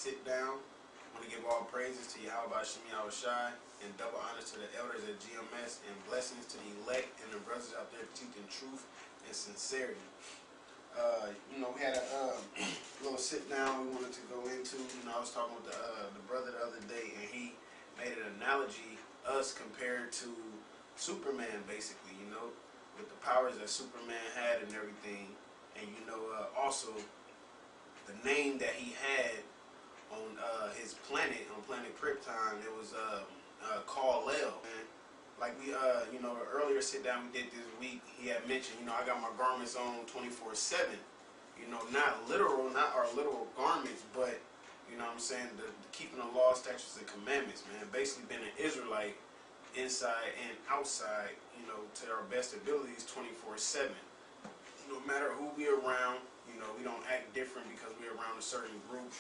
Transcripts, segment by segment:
sit down. I want to give all praises to Yahweh Shem Yahushai and double honors to the elders at GMS and blessings to the elect and the brothers out there teaching truth and sincerity. We had a little sit down we wanted to go into. I was talking with the brother the other day, and he made an analogy, us compared to Superman, basically, with the powers that Superman had and everything. And, also the name that he had on his planet, on planet Krypton, it was Kal-El. Like we, the earlier sit down we did this week, he had mentioned, I got my garments on 24/7. Not literal, not our literal garments, but, the keeping the law, statutes, and commandments, man. Basically being an Israelite inside and outside, to our best abilities 24/7. No matter who we're around, we don't act different because we're around a certain group.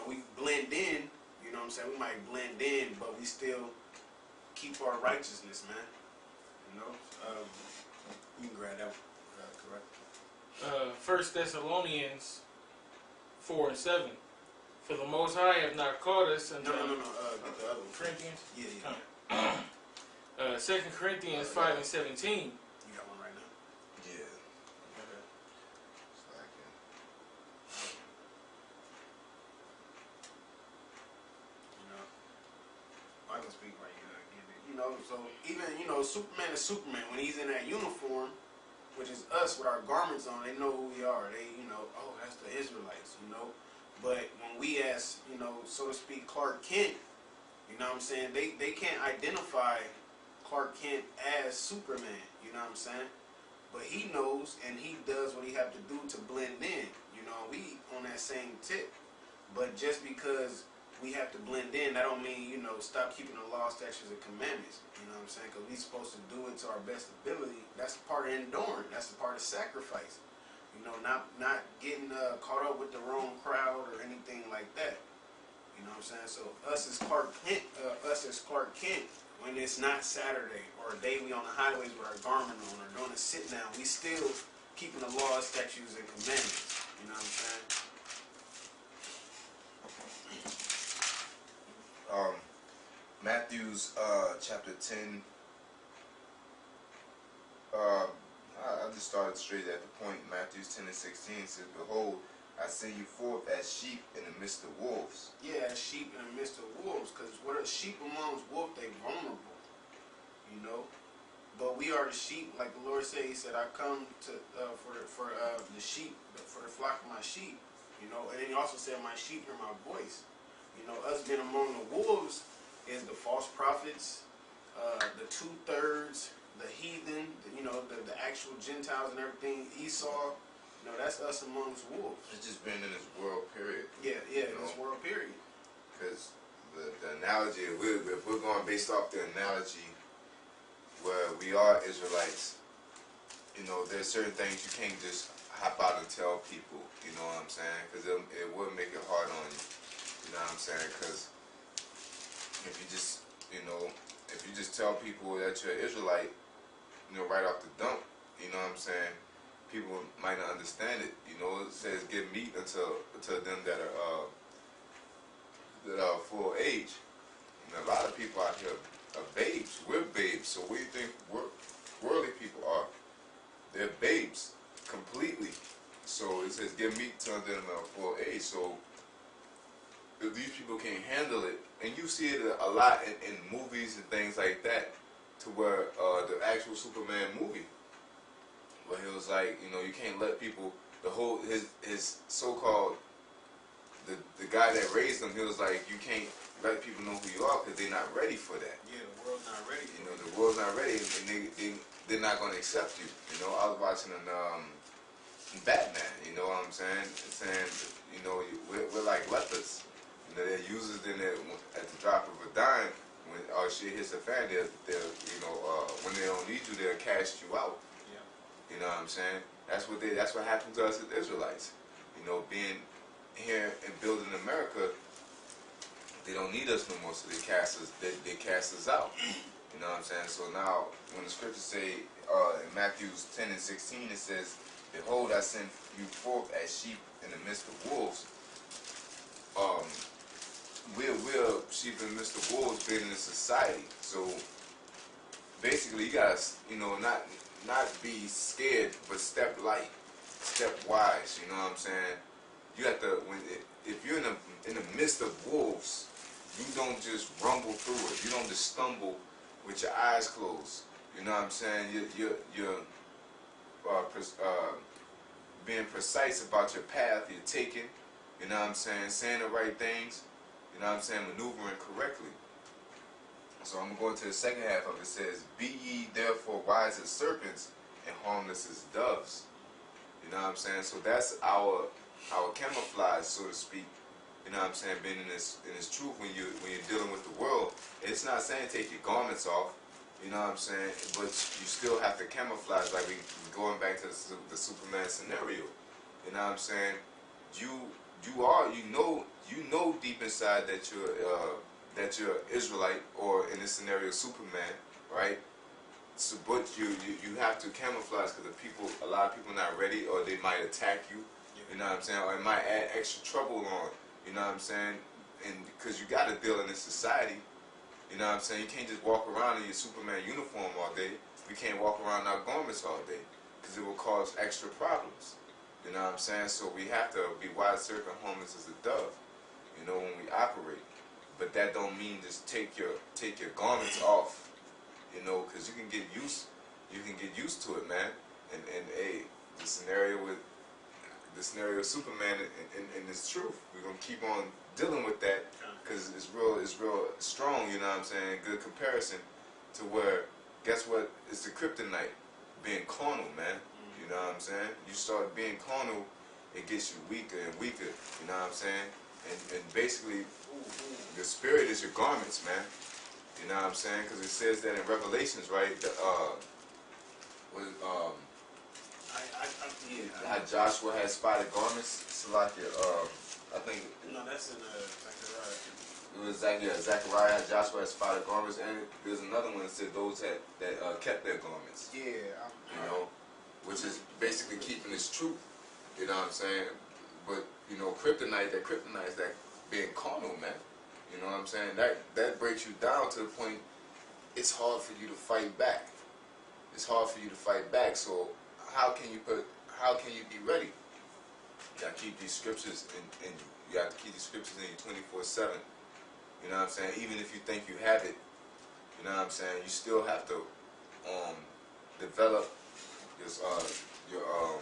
We blend in, we might blend in, but we still keep our righteousness, man. You can grab that one, correct? 1 Thessalonians 4:7. For the Most High have not called us unto the other one. Corinthians. Yeah. 2 Corinthians 5:17. You got one right now? Yeah. Okay. I can speak right here. So even, Superman is Superman. When he's in that uniform, which is us with our garments on, they know who we are. They, oh, that's the Israelites, But when we as, so to speak, Clark Kent, they can't identify Clark Kent as Superman, But he knows, and he does what he have to do to blend in, we on that same tip. But just because we have to blend in, that don't mean, stop keeping the law, statutes, and commandments, because we supposed to do it to our best ability. That's part of enduring. That's a part of sacrifice. Not getting caught up with the wrong crowd or anything like that. So us as Clark Kent, when it's not Saturday or a day we on the highways with our garment on or doing a sit down, we still keeping the laws, statutes, and commandments. You know what I'm saying? Matthew's chapter 10. I just started straight at the point. Matthew's 10:16 says, "Behold, I send you forth as sheep in the midst of wolves." Yeah, as sheep in the midst of wolves, because what are sheep amongst wolves? They vulnerable, But we are the sheep, like the Lord said. He said, "I come to for the sheep, for the flock of my sheep." And then He also said, "My sheep hear my voice." Us being among the wolves is the false prophets, the 2/3, the heathen, the actual Gentiles and everything. Esau, that's us amongst wolves. It's just been in this world period. Yeah, in this world period. Because the analogy, if we're going based off the analogy where we are Israelites, there's certain things you can't just hop out and tell people, you know what I'm saying? Because it would make it hard on you, you know what I'm saying? Because if you just tell people that you're an Israelite, right off the dump, you know what I'm saying, people might not understand it. It says give meat unto them that are full age. A lot of people out here are babes. We're babes. So what do you think worldly people are? They're babes completely. So it says give meat to them that are full age. So if these people can't handle it, and you see it a lot in movies and things like that, to where the actual Superman movie, where he was like, you can't let people, his so-called, the guy that raised him, he was like, you can't let people know who you are because they're not ready for that. Yeah, the world's not ready. The world's not ready, and they're not going to accept you. I was watching Batman, you know what I'm saying? We're like lepers. They're users in there at the drop of a dime. When shit hits the fan, when they don't need you, they'll cast you out. Yeah. You know what I'm saying? That's what happened to us as Israelites. Being here and building America, they don't need us no more, so they cast us out. You know what I'm saying? So now, when the scriptures say in Matthew 10:16, it says, "Behold, I send you forth as sheep in the midst of wolves." we're sheep and Mr. Wolves been in a society. So basically, you gotta, not be scared, but step light, step wise. You know what I'm saying? You have to if you're in the midst of wolves, you don't just rumble through it. You don't just stumble with your eyes closed. You know what I'm saying? You're being precise about your path you're taking. You know what I'm saying the right things. You know what I'm saying? Maneuvering correctly. So I'm going to go into the second half of it. It says, be ye therefore wise as serpents and harmless as doves. You know what I'm saying? So that's our camouflage, so to speak. You know what I'm saying? Being in this truth when you're dealing with the world. It's not saying take your garments off. You know what I'm saying? But you still have to camouflage, like we going back to the Superman scenario. You know what I'm saying? You know deep inside that you're Israelite, or in this scenario Superman, right? So, but you have to camouflage because a lot of people not ready, or they might attack you. You know what I'm saying? Or it might add extra trouble on. You know what I'm saying? And because you got to deal in this society. You know what I'm saying? You can't just walk around in your Superman uniform all day. We can't walk around in our garments all day because it will cause extra problems. You know what I'm saying? So we have to be wide serpent, harmless as a dove. You know, when we operate. But that don't mean just take your garments off. You know, because you can get used to it, man. And hey, the scenario of Superman and it's truth. We're gonna keep on dealing with that because it's real strong. You know what I'm saying? Good comparison to where, guess what? It's the kryptonite, being carnal, man. You know what I'm saying? You start being carnal, it gets you weaker and weaker. You know what I'm saying? And basically, the spirit is your garments, man. You know what I'm saying? Because it says that in Revelations, right? How Joshua had spotted garments. Salakia, I think. No, that's in Zechariah. It was Zechariah. How Joshua had spotted garments, and there's another one that said those that kept their garments. Yeah. You know, which is basically keeping this truth. You know what I'm saying? But you know, kryptonite is that being carnal, man. You know what I'm saying? That breaks you down to the point. It's hard for you to fight back. It's hard for you to fight back. So how can you be ready? You gotta keep these scriptures in you. You have to keep these scriptures in you 24/7. You know what I'm saying? Even if you think you have it, you know what I'm saying, you still have to develop your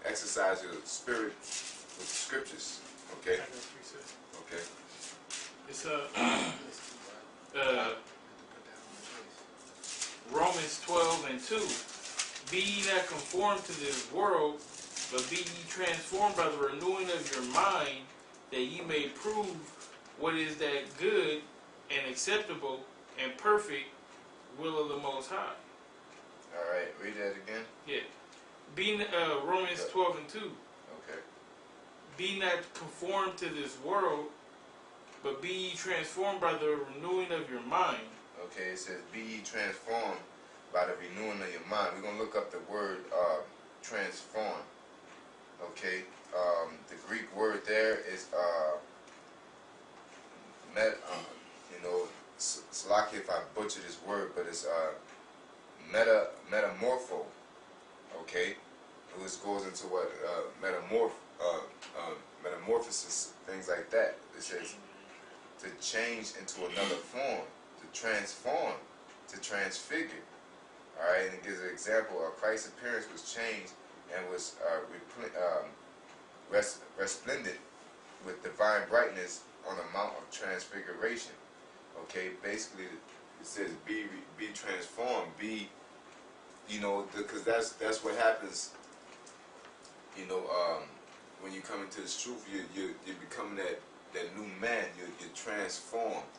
exercise your spirit with the scriptures. Okay? Okay. It's Romans 12:2. Be ye not conformed to this world, but be ye transformed by the renewing of your mind, that ye may prove what is that good and acceptable and perfect will of the Most High. All right. Read that again. Yeah. Romans 12:2. Okay. Be not conformed to this world, but be ye transformed by the renewing of your mind. Okay, it says, be ye transformed by the renewing of your mind. We're going to look up the word transform. Okay, the Greek word there is, Slaki if I butcher this word, but it's metamorpho. Okay, which goes into what? Metamorphosis, things like that. It says to change into another form, to transform, to transfigure. Alright, and it gives an example. Christ's appearance was changed and was resplendent with divine brightness on the Mount of Transfiguration. Okay, basically it says be transformed, be, because that's what happens. When you come into this truth, you're becoming that new man. You're transformed.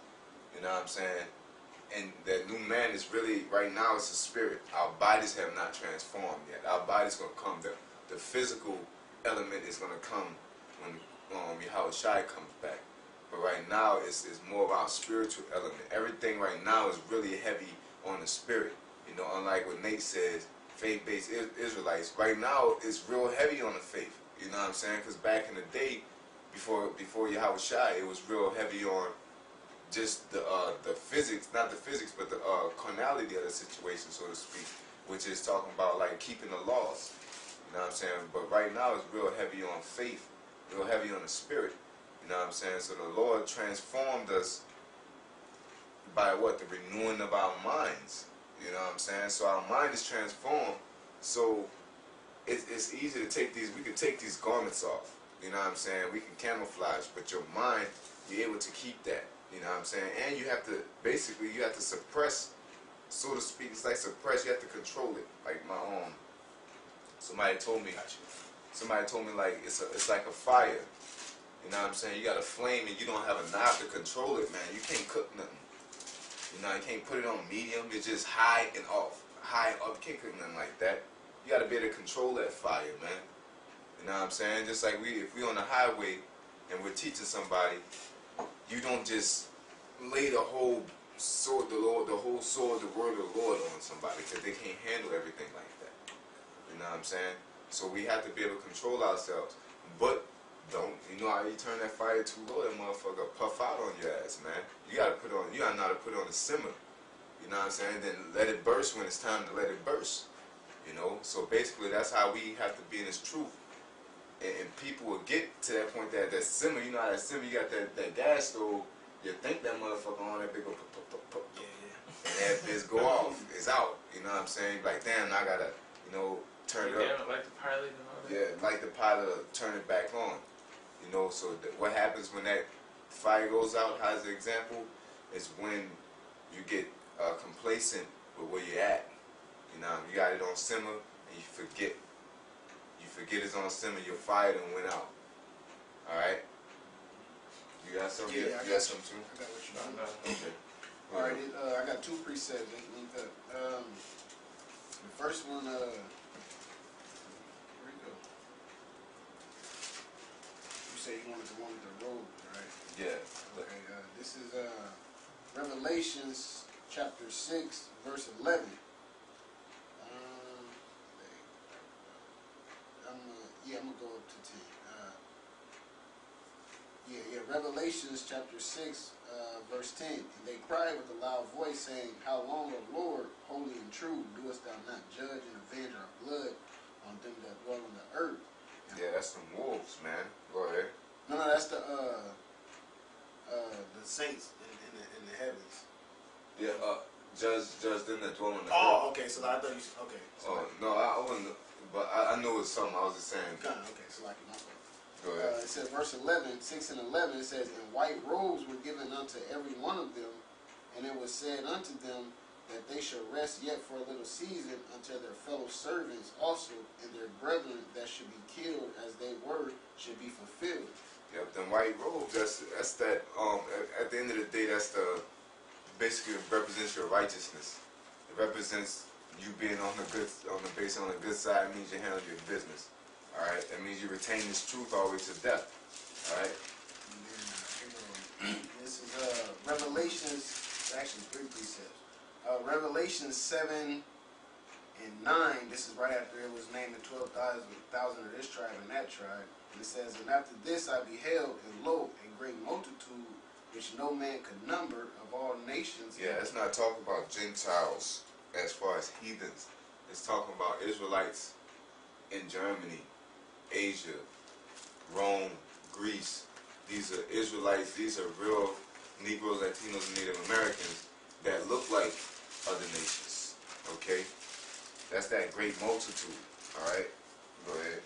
You know what I'm saying? And that new man is really, right now, it's a spirit. Our bodies have not transformed yet. Our body's going to come. The physical element is going to come when Yahweh Shai comes back. But right now, it's more of our spiritual element. Everything right now is really heavy on the spirit. Unlike what Nate says, faith-based Israelites. Right now, it's real heavy on the faith. You know what I'm saying? Because back in the day, before Yahweh Shai, it was real heavy on just the physics, not the physics, but the carnality of the situation, so to speak, which is talking about like keeping the laws. You know what I'm saying? But right now it's real heavy on faith, real heavy on the spirit. You know what I'm saying? So the Lord transformed us by what? The renewing of our minds. You know what I'm saying? So our mind is transformed. So it's easy to take these, we can take these garments off. You know what I'm saying? We can camouflage, but your mind, you're able to keep that. You know what I'm saying? And you have to, basically, you have to suppress, so to speak. It's like suppress, you have to control it. Like my somebody told me like it's like a fire. You know what I'm saying? You got a flame and you don't have a knob to control it, man. You can't cook nothing. You know, you can't put it on medium. It's just high and off. High and up. You can't cook nothing like that. You got to be able to control that fire, man. You know what I'm saying? Just like if we on the highway and we're teaching somebody, you don't just lay the whole sword, the whole sword, the word of the Lord on somebody, because they can't handle everything like that. You know what I'm saying? So we have to be able to control ourselves. But don't, you know how you turn that fire too low, that motherfucker puff out on your ass, man. You gotta know how to put it on a simmer. You know what I'm saying? Then let it burst when it's time to let it burst. You know? So basically that's how we have to be in this truth. And people will get to that point, that simmer, you know how that simmer, you got that gas stove, you think that motherfucker on that big go Yeah. and that bitch go off, it's out. You know what I'm saying? Like, damn, I gotta, you know, turn it up. Like the pilot and all that. Yeah, like the pilot, turn it back on. You know, so what happens when that fire goes out, as an example, is when you get complacent with where you're at. You know, you got it on simmer and you forget. You forget it's on simmer, your fire done went out. Alright? You got something? Yeah, you got something too? I got what you want. Okay. Alright, I got two presets they can link up. The first one, where you go? You say you wanted the one with the robe, right? Yeah. Okay, this is Revelations chapter 6, verse 11. I'm gonna go up to 10. Revelations chapter 6, verse 10. And they cried with a loud voice, saying, How long, O Lord, holy and true, doest thou not judge and avenge our blood on them that dwell on the earth? Yeah, that's some wolves, man. Go ahead. No, that's the saints in the heavens. Yeah, judge them that dwell on the earth. Oh, okay. So I thought you. Okay. So no, I wasn't. But I know it's something. I was just saying. Okay. So like my fault. Go ahead. It says verse 11, 6 and 11. It says, And white robes were given unto every one of them, and it was said unto them that they should rest yet for a little season until their fellow servants also and their brethren that should be killed as they were should be fulfilled. Yep, them white robes. That's that. At the end of the day, that's basically represents your righteousness. It represents you being on the good side. It means you handle your business. All right, that means you retain this truth all the way to death. All right. This is Revelations. Actually, 3 precepts. Revelations 7 and 9. This is right after it was named the 12,000 of this tribe and that tribe. And it says, And after this I beheld, and lo, a great multitude, which no man could number, of all nations. Yeah, it's not talking about Gentiles as far as heathens. It's talking about Israelites in Germany, Asia, Rome, Greece. These are Israelites. These are real Negroes, Latinos, and Native Americans that look like other nations. Okay? That's that great multitude. Alright? Go ahead.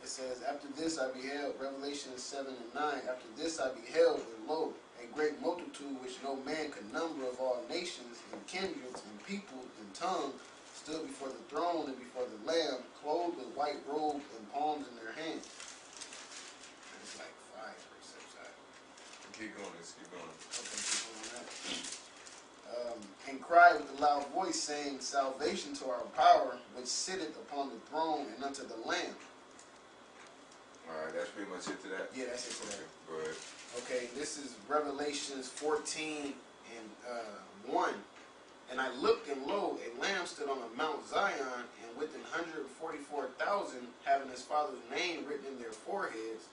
It says, After this I beheld, Revelation 7 and 9, After this I beheld, and lo, a great multitude which no man could number, of all nations and kindreds and peoples and tongues, stood before the throne and before the Lamb, clothed with white robes and palms in their hands. And it's like 5 precepts. Keep going. Keep going. Okay, keep going on that. And cried with a loud voice, saying, Salvation to our power, which sitteth upon the throne, and unto the Lamb. Alright, that's pretty much it to that? Yeah, that's it to that. Go ahead. Okay, this is Revelations 14 and 1. And I looked, and lo, a lamb stood on the Mount Zion, and with 144,000, having his father's name written in their foreheads.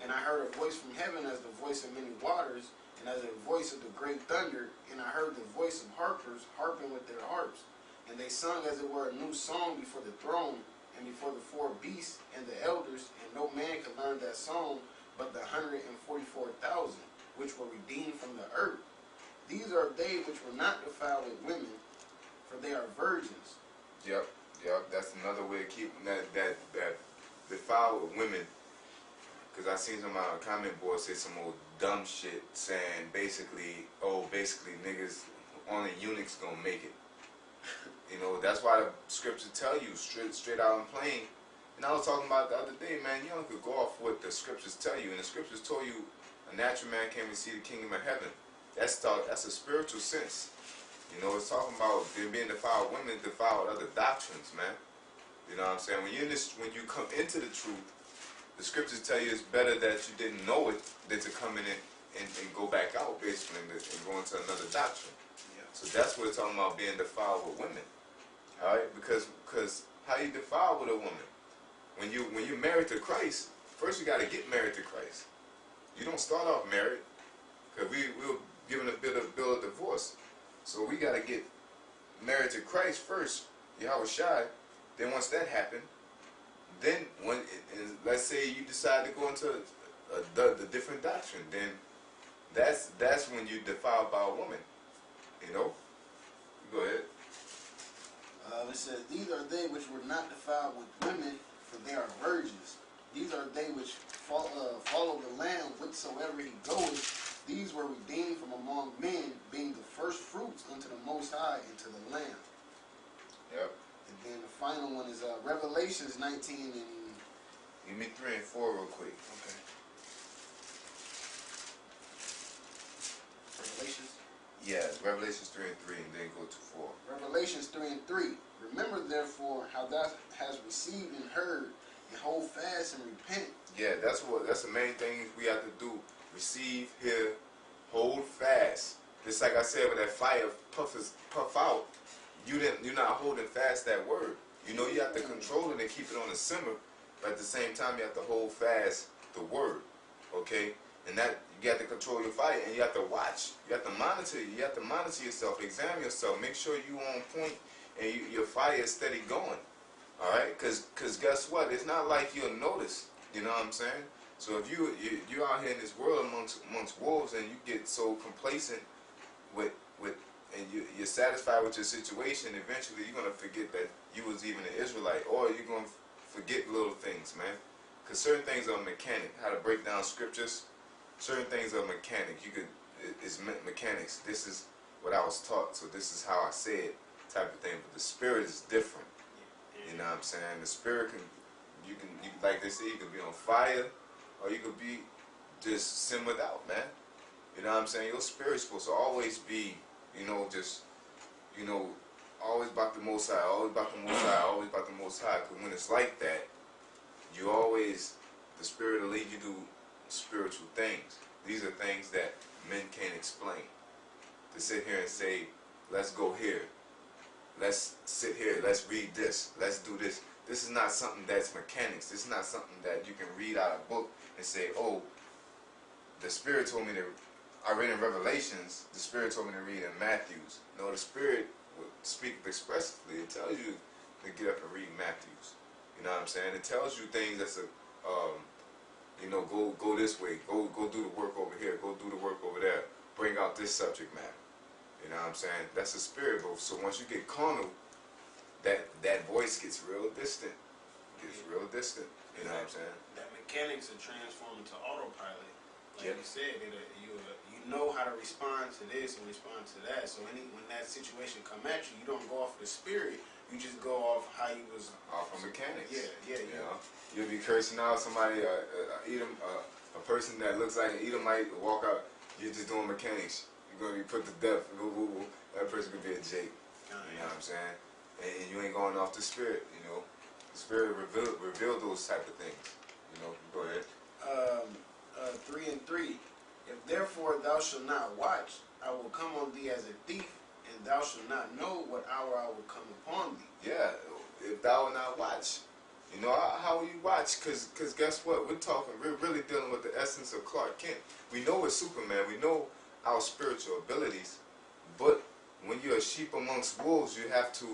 And I heard a voice from heaven as the voice of many waters, and as a voice of the great thunder. And I heard the voice of harpers harping with their harps. And they sung as it were a new song before the throne, and before the four beasts and the elders. And no man could learn that song but the 144,000, which were redeemed from the earth. These are they which were not defiled with women, for they are virgins. Yep. That's another way of keeping that defiled with women. Because I seen some comment boards say some old dumb shit saying basically niggas, only eunuchs gonna make it. You know, that's why the scriptures tell you straight out and plain. And I was talking about the other day, man, you don't could go off what the scriptures tell you. And the scriptures told you a natural man can't even see the kingdom of heaven. That's a spiritual sense. You know, it's talking about being defiled women, defiled other doctrines, man. You know what I'm saying? When you come into the truth, the scriptures tell you it's better that you didn't know it than to come in and go back out, basically, and go into another doctrine. Yeah. So that's what it's talking about, being defiled with women. All right? Because how you defile with a woman? When you're married to Christ, first you got to get married to Christ. You don't start off married, because we were given a bill of divorce. So we got to get married to Christ first, Yahweh Shai. Then once that happened, then let's say you decide to go into the different doctrine, then that's when you defiled by a woman. You know? Go ahead. It says, these are they which were not defiled with women, for they are virgins. These are they which follow the Lamb whithersoever he goeth. These were redeemed from among men, being the first fruits unto the Most High and to the Lamb. Yep. And then the final one is Revelations 19 and... Give me 3 and 4 real quick. Okay. Revelations? Yeah, Revelations 3 and 3, and then go to 4. Revelations 3 and 3. Remember therefore how thou hast received and heard, and hold fast and repent. Yeah, that's the main thing we have to do. Receive, hear, hold fast. Just like I said, when that fire puff out, you're not holding fast that word. You know, you have to control it and keep it on the simmer, but at the same time you have to hold fast the word. Okay? And that you have to control your fire, and you have to watch. You have to monitor. You have to monitor yourself, examine yourself, make sure you're on point and your fire is steady going. All right? Because guess what? It's not like you'll notice. You know what I'm saying? So if you're out here in this world amongst wolves, and you get so complacent and you're satisfied with your situation, eventually you're gonna forget that you was even an Israelite, or you're gonna forget little things, man. Because certain things are mechanic. How to break down scriptures. Certain things are mechanic. It's mechanics. This is what I was taught, so this is how I say it, type of thing. But the spirit is different. You know what I'm saying? The spirit you like they say, you can be on fire, or you could be just simmered out, man. You know what I'm saying? Your spirit's supposed to always be, always about the Most High, always about the Most High, always about the Most High. Because when it's like that, the spirit will lead you to spiritual things. These are things that men can't explain. To sit here and say, let's go here, let's sit here, let's read this, let's do this. This is not something that's mechanics. This is not something that you can read out of a book and say, oh, the Spirit told me to, I read in Revelations, the Spirit told me to read in Matthews. No, the Spirit will speak expressively. It tells you to get up and read Matthews. You know what I'm saying? It tells you things that's go this way, go do the work over here, go do the work over there, bring out this subject matter. You know what I'm saying? That's the spirit. So once you get carnal, that voice gets real distant. You know what I'm saying? That mechanics are transformed to autopilot. Like Yep. you said, you know how to respond to this and respond to that. So when that situation come at you, you don't go off the spirit. You just go off how you was Off of mechanics. Yeah. You know, you'll be cursing out somebody, a person that looks like an Edomite walk out. You're just doing mechanics. You're gonna be put to death. That person could be a Jake. You know what I'm saying? And you ain't going off the spirit. You know, the spirit reveal those type of things. You know, go ahead. 3 and 3. If therefore thou shalt not watch, I will come on thee as a thief, and and thou shalt not know what hour I will come upon thee. Yeah, if thou will not watch. You know, how will you watch? Because guess what? We're really dealing with the essence of Clark Kent. We know we're Superman. We know our spiritual abilities. But when you're a sheep amongst wolves, you have to,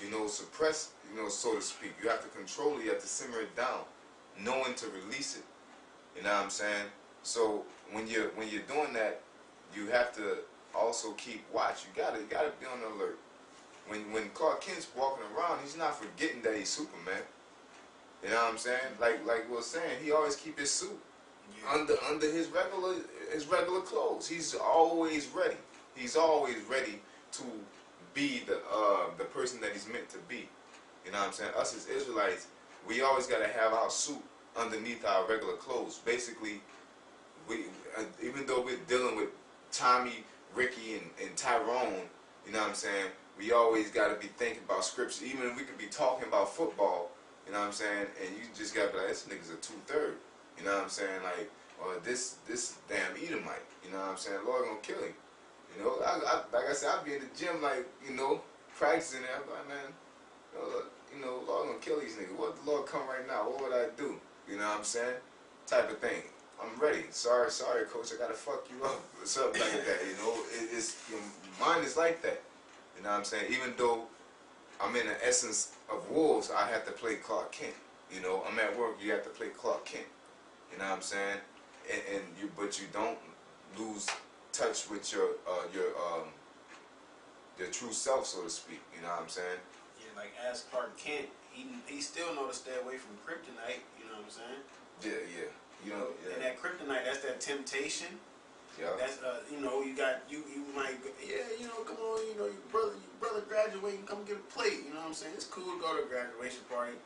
you know, suppress, you know, so to speak. You have to control it. You have to simmer it down, knowing to release it. You know what I'm saying? So when you're doing that, you have to also keep watch. You gotta be on the alert. When Clark Kent's walking around, he's not forgetting that he's Superman. You know what I'm saying? Like we was saying, he always keep his suit under his regular clothes. He's always ready. He's always ready to be the person that he's meant to be. You know what I'm saying? Us as Israelites, we always got to have our suit underneath our regular clothes. Basically, we even though we're dealing with Tommy, Ricky, and Tyrone, you know what I'm saying? We always got to be thinking about scripture. Even if we could be talking about football, you know what I'm saying? And you just got to be like, this nigga's a 2/3. You know what I'm saying? Like, or this damn Edomite. You know what I'm saying? Lord gonna kill him. You know, like I said, I'd be in the gym, like, you know, practicing there. I'm like, man, you know, Lord gonna kill these niggas. What if the Lord come right now? What would I do? You know what I'm saying? Type of thing. I'm ready. Sorry, coach. I gotta fuck you up or something like that. You know, it's your mind is like that. You know what I'm saying? Even though I'm in the essence of wolves, I have to play Clark Kent. You know, I'm at work. You have to play Clark Kent. You know what I'm saying? But you don't lose touch with your true self, so to speak. You know what I'm saying? Yeah, like as Clark Kent, he still know to stay away from kryptonite. You know what I'm saying? Yeah. You know, And that kryptonite, that's that temptation. Yeah. That's you know, you might go, yeah, you know, come on, you know, your brother graduating, come get a plate. You know what I'm saying? It's cool to go to a graduation party.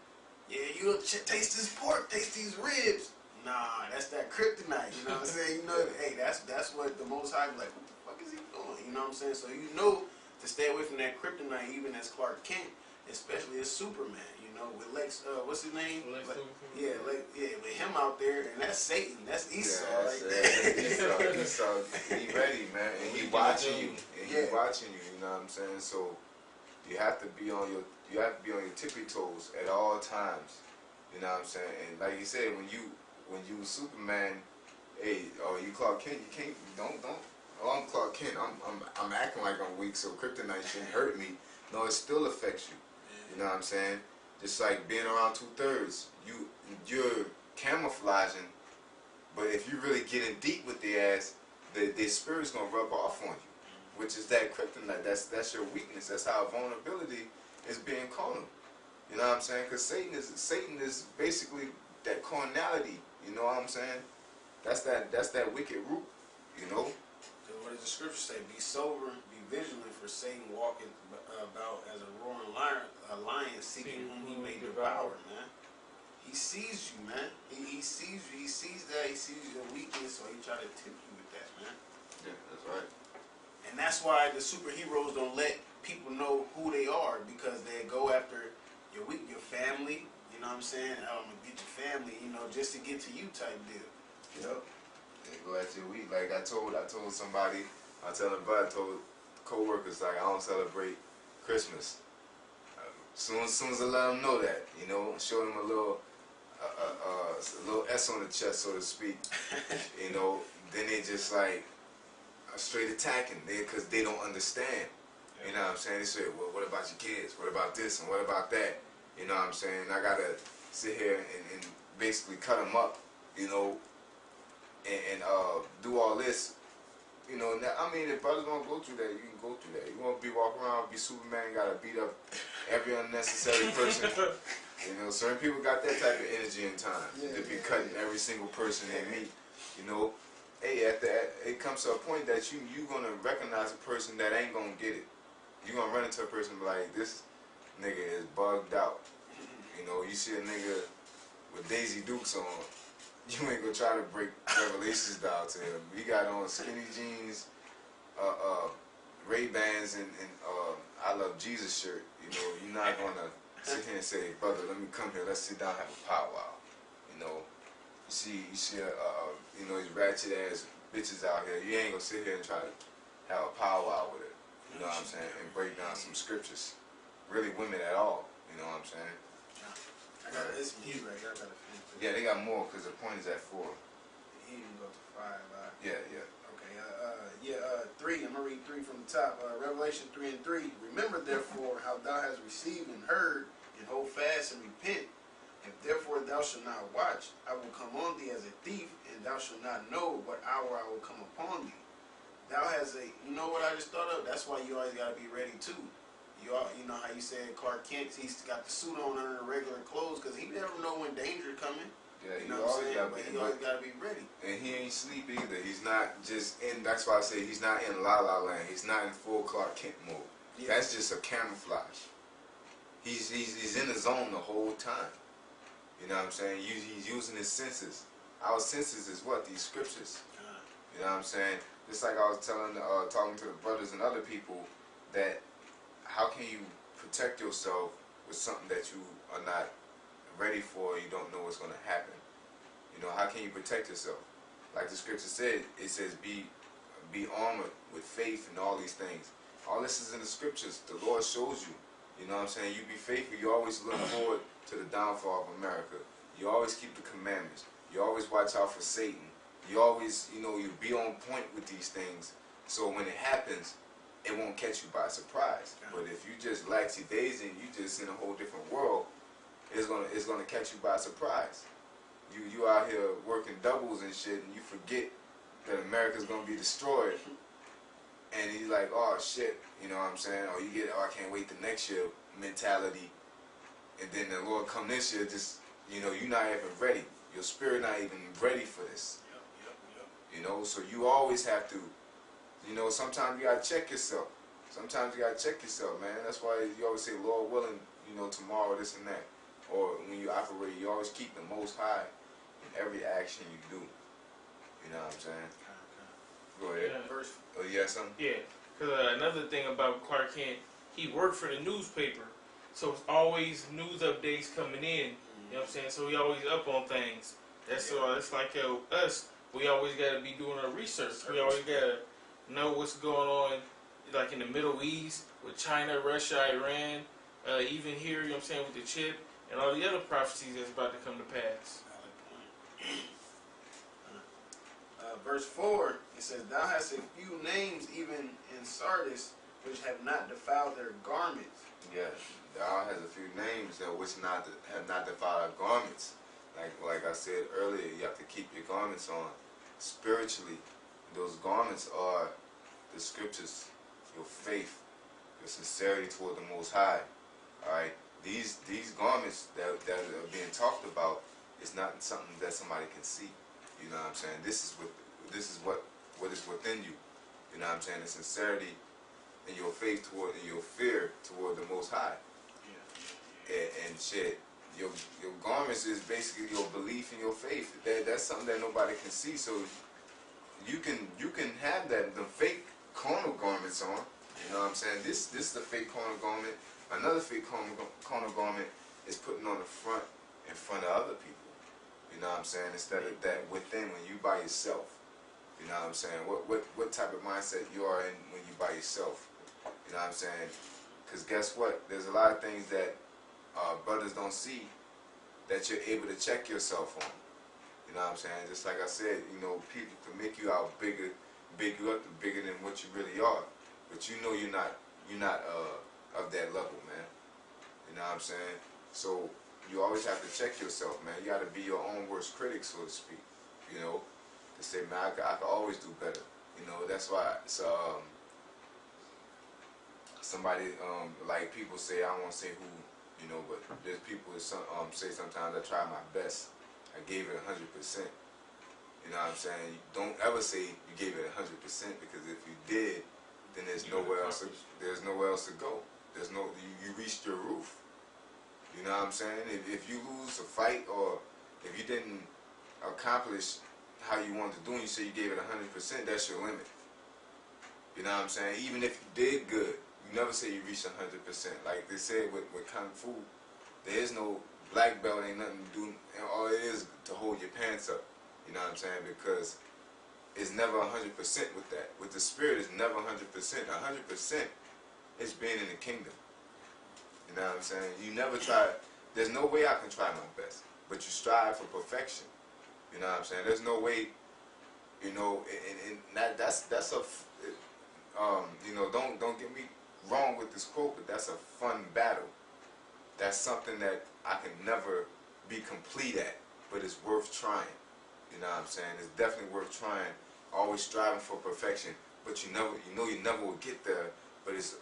Yeah, you taste this pork, taste these ribs. Nah, that's that kryptonite. You know what I'm saying? You know, hey, that's what the Most High be like. What the fuck is he doing? You know what I'm saying? So you know to stay away from that kryptonite, even as Clark Kent, especially as Superman. You know, with Lex, what's his name? With him out there, and that's Satan. That's Esau. Esau. He ready, man, and he watching you, You know what I'm saying? So you have to be on your tippy toes at all times. You know what I'm saying? And like you said, when you Superman, hey, or you Clark Kent, you can't don't. Oh, I'm Clark Kent. I'm acting like I'm weak, so kryptonite shouldn't hurt me. No, it still affects you. You know what I'm saying? Just like being around 2/3, you're camouflaging, but if you really getting deep with their ass, their spirit's gonna rub off on you, which is that kryptonite. That's your weakness. That's how vulnerability is being carnal. You know what I'm saying? Because Satan is basically that carnality. You know what I'm saying? That's that wicked root. You know. So what does the scripture say? Be sober, be vigilant, for Satan walking about as a roaring lion seeking whom he may devour, man. He sees you, man. He sees you. He sees that. He sees your weakness, so he try to tempt you with that, man. Yeah, that's right. And that's why the superheroes don't let people know who they are, because they go after your family. You know what I'm saying? I'm gonna get your family, you know, just to get to you type deal. Yep. They go at your week. Like I told somebody, I told co-workers, like, I don't celebrate Christmas. Soon as I let them know that, you know, show them a little S on the chest, so to speak, you know, then they just like straight attacking, because they don't understand. You know what I'm saying? They say, well, what about your kids? What about this and what about that? You know what I'm saying? I gotta sit here and basically cut them up, you know, and do all this. You know, I mean, if brothers want to go through that, you can go through that. You want to be walking around, be Superman, gotta beat up every unnecessary person. You know, certain people got that type of energy and time to be cutting every single person they meet. You know, hey, it comes to a point that you gonna recognize a person that ain't gonna get it. You gonna run into a person and be like, this nigga is bugged out. You know, you see a nigga with Daisy Dukes on, you ain't gonna try to break Revelations down to him. He got on skinny jeans, Ray-Bans, and I Love Jesus shirt. You know, you're not gonna sit here and say, brother, let me come here, let's sit down and have a powwow. You know, you see you know, these ratchet ass bitches out here. You ain't gonna sit here and try to have a powwow with it. You know what I'm saying? And break down some scriptures. Really women at all. You know what I'm saying? I got this one here, right here. I got to finish this. Yeah, they got more because the point is at 4. He didn't go to 5. Yeah, yeah. Okay, 3. I'm gonna read 3 from the top. Revelation 3:3. Remember therefore how thou hast received and heard, and hold fast and repent. If therefore thou shalt not watch, I will come on thee as a thief, and thou shalt not know what hour I will come upon thee. Thou has a, you know what I just thought of? That's why you always gotta be ready too. You know how you said Clark Kent, he's got the suit on under the regular clothes, because he never know when danger coming. Yeah, You know what I'm saying? But he always gotta be ready. And he ain't sleep either. He's not just in, that's why I say he's not in La La Land. He's not in full Clark Kent mode. Yeah. That's just a camouflage. He's in the zone the whole time. You know what I'm saying? He's using his senses. Our senses is what? These scriptures. You know what I'm saying? Just like I was talking to the brothers and other people, that how can you protect yourself with something that you are not ready for, you don't know what's going to happen. You know, how can you protect yourself? Like the scripture said, it says be armored with faith and all these things. All this is in the scriptures. The Lord shows you. You know what I'm saying? You be faithful. You always look forward to the downfall of America. You always keep the commandments. You always watch out for Satan. You always, you know, you be on point with these things. So when it happens, it won't catch you by surprise. But if you just laxy-daisy and you just in a whole different world, it's gonna catch you by surprise. You out here working doubles and shit, and you forget that America's gonna be destroyed. And he's like, oh shit, you know what I'm saying? Or you get, oh, I can't wait the next year mentality. And then the Lord come this year, just, you know, you're not even ready. Your spirit not even ready for this. You know, so you always have to, you know, sometimes you gotta check yourself. Sometimes you gotta check yourself, man. That's why you always say, Lord willing, you know, tomorrow, this and that. Or when you operate, you always keep the Most High in every action you do. You know what I'm saying? Go ahead. Yeah. Verse. Oh, you got something? Yeah, because another thing about Clark Kent, he worked for the newspaper, so it's always news updates coming in. You know what I'm saying? So he always up on things. That's it's like us. We always got to be doing our research. We always got to know what's going on, like in the Middle East with China, Russia, Iran, even here. You know what I'm saying, with the chip and all the other prophecies that's about to come to pass. Verse 4, it says, Thou hast a few names even in Sardis, which have not defiled their garments. Yeah, thou has a few names that which have not defiled our garments. Like I said earlier, you have to keep your garments on. Spiritually, those garments are the scriptures, your faith, your sincerity toward the Most High. Alright? These garments that are being talked about is not something that somebody can see. You know what I'm saying? This is what is within you. You know what I'm saying? The sincerity and your faith toward and your fear toward the Most High. And shit, your garments is basically your belief and your faith. That's something that nobody can see. So you can have that the fake carnal garments on. You know what I'm saying? This is the fake carnal garment. Another fake carnal garment is putting on the front in front of other people. You know what I'm saying? Instead of that within when you by yourself. You know what I'm saying? What type of mindset you are in when you by yourself? You know what I'm saying? Because guess what? There's a lot of things that brothers don't see that you're able to check yourself on. You know what I'm saying? Just like I said, you know, people can make you out bigger, big you up bigger than what you really are. But you know you're not of that level, man. You know what I'm saying? So you always have to check yourself, man. You got to be your own worst critic, so to speak. You know, to say, man, I could always do better. You know, that's why it's somebody like people say, I don't want to say who, you know, but there's people that say sometimes I tried my best. I gave it 100%. You know what I'm saying? Don't ever say you gave it 100% because if you did, then there's nowhere else to go. There's no you reached your roof. You know what I'm saying? If you lose a fight or if you didn't accomplish how you wanted to do and you say you gave it 100%, that's your limit. You know what I'm saying? Even if you did good, you never say you reached 100%. Like they said with Kung Fu, there is no black belt, ain't nothing to do, and all it is to hold your pants up. You know what I'm saying? Because it's never 100% with that. But the spirit is never 100%. 100% is being in the kingdom. You know what I'm saying? You never try. There's no way I can try my best, but you strive for perfection. You know what I'm saying? There's no way. You know, and that's a. You know, don't get me wrong with this quote, but that's a fun battle. That's something that I can never be complete at, but it's worth trying. You know what I'm saying? It's definitely worth trying. Always striving for perfection, but you never will get there. But it's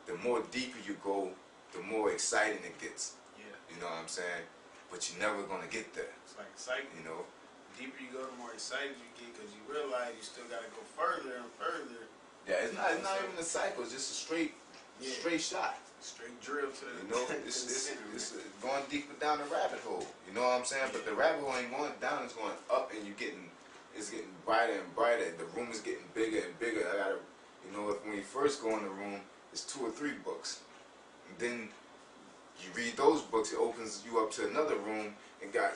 the more deeper you go, the more exciting it gets. Yeah. You know what I'm saying? But you're never gonna get there. It's like exciting. You know? The deeper you go, the more excited you get, because you realize you still got to go further and further. Yeah, it's not even a cycle. It's just a straight shot. Straight drill to the, You know, to the it's center, going deeper down the rabbit hole. You know what I'm saying? But the rabbit hole ain't going down; it's going up, and it's getting brighter and brighter. The room is getting bigger and bigger. I gotta, you know, when you first go in the room, it's 2 or 3 books, and then you read those books, it opens you up to another room and got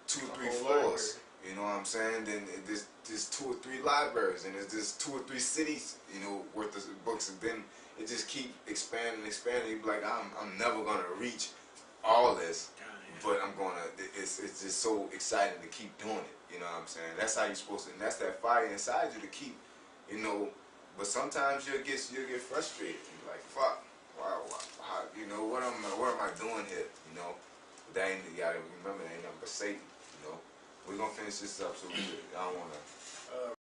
2 or 3 floors. You know what I'm saying? Then there's 2 or 3 libraries, and there's 2 or 3 cities, you know, worth of books, and then it just keep expanding. You be like, I'm never gonna reach all this, but I'm gonna. It's just so exciting to keep doing it. You know what I'm saying? That's how you're supposed to, and that's that fire inside you to keep, you know. But sometimes you'll get frustrated. You're like, fuck, wow, you know, what am I doing here? You know, but that ain't, you gotta remember, that ain't nothing but Satan. You know, we're gonna finish this up so I don't wanna.